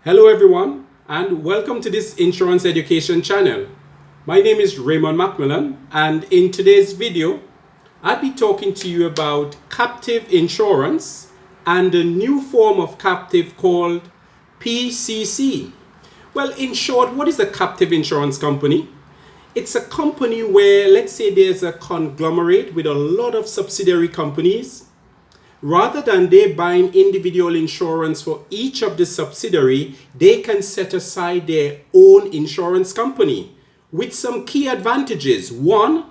Hello everyone and welcome to this insurance education channel. My name is Raymond Macmillan and in today's video I'll be talking to you about captive insurance and a new form of captive called PCC. Well, in short, what is a captive insurance company? It's a company where, let's say, there's a conglomerate with a lot of subsidiary companies. Rather than they buying individual insurance for each of the subsidiary, they can set aside their own insurance company with some key advantages. One,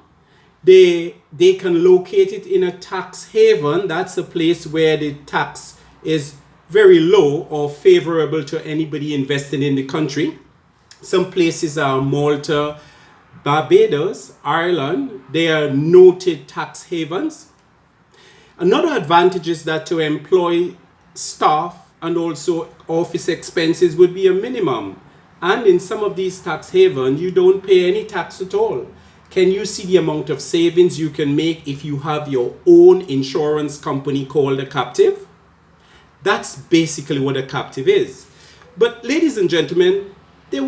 they can locate it in a tax haven. That's a place where the tax is very low or favorable to anybody investing in the country. Some places are Malta, Barbados, Ireland. They are noted tax havens. Another advantage is that to employ staff and also office expenses would be a minimum. And in some of these tax havens, you don't pay any tax at all. Can you see the amount of savings you can make if you have your own insurance company called a captive? That's basically what a captive is. But ladies and gentlemen, there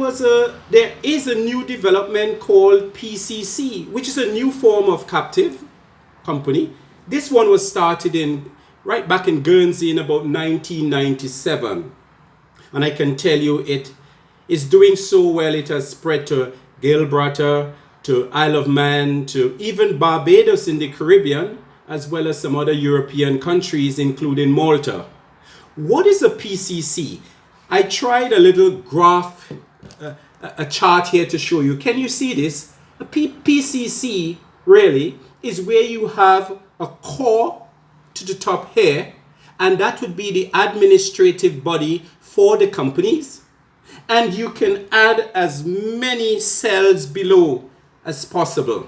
is a new development called PCC, which is a new form of captive company. This one was started right back in Guernsey in about 1997. And I can tell you it is doing so well. It has spread to Gibraltar, to Isle of Man, to even Barbados in the Caribbean, as well as some other European countries, including Malta. What is a PCC? I tried a little graph, a chart here to show you. Can you see this? A PCC really is where you have a core to the top here, and that would be the administrative body for the companies, and you can add as many cells below as possible.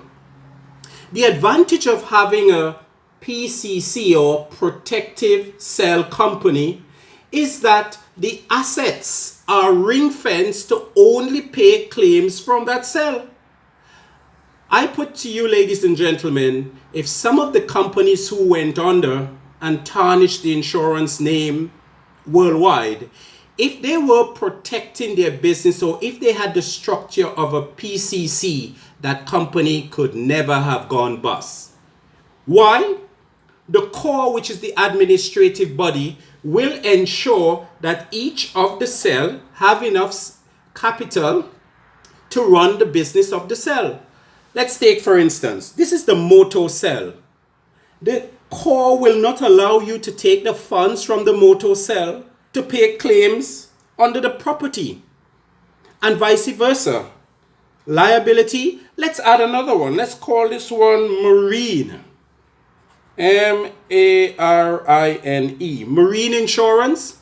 The advantage of having a PCC or protective cell company is that the assets are ring-fenced to only pay claims from that cell. I put to you, ladies and gentlemen, if some of the companies who went under and tarnished the insurance name worldwide, if they were protecting their business or if they had the structure of a PCC, that company could never have gone bust. Why? The core, which is the administrative body, will ensure that each of the cell have enough capital to run the business of the cell. Let's take, for instance, this is the motor cell. The core will not allow you to take the funds from the motor cell to pay claims under the property, and vice versa. Liability, let's add another one. Let's call this one marine. M-A-R-I-N-E. Marine insurance.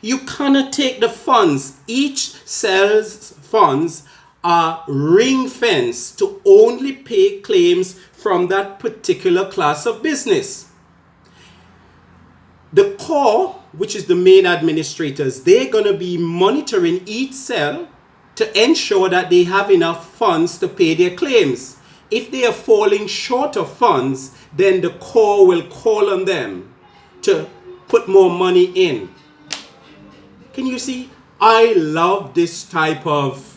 You cannot take the funds. Each cell's funds are ring-fenced to only pay claims from that particular class of business. The core, which is the main administrators, they're going to be monitoring each cell to ensure that they have enough funds to pay their claims. If they are falling short of funds, then the core will call on them to put more money in. Can you see? I love this type of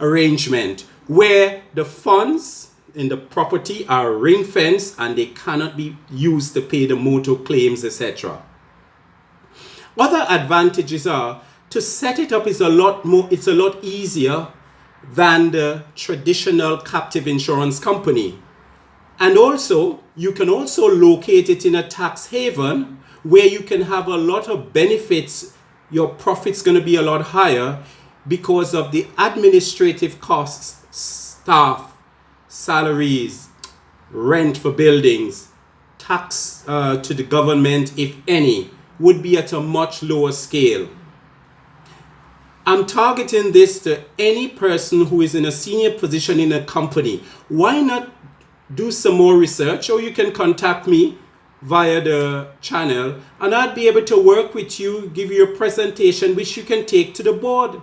arrangement where the funds in the property are ring fenced and they cannot be used to pay the motor claims, etc. Other advantages are to set it up is a lot easier than the traditional captive insurance company. And also, you can also locate it in a tax haven where you can have a lot of benefits. Your profit's going to be a lot higher because of the administrative costs, staff, salaries, rent for buildings, tax to the government, if any, would be at a much lower scale. I'm targeting this to any person who is in a senior position in a company. Why not do some more research, or you can contact me via the channel and I'd be able to work with you, give you a presentation which you can take to the board.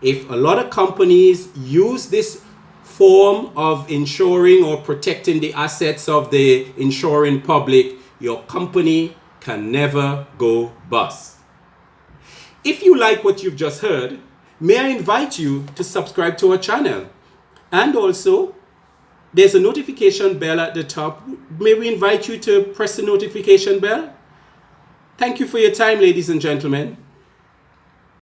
If a lot of companies use this form of insuring or protecting the assets of the insuring public, your company can never go bust. If you like what you've just heard, may I invite you to subscribe to our channel. And also, there's a notification bell at the top. May we invite you to press the notification bell? Thank you for your time, ladies and gentlemen.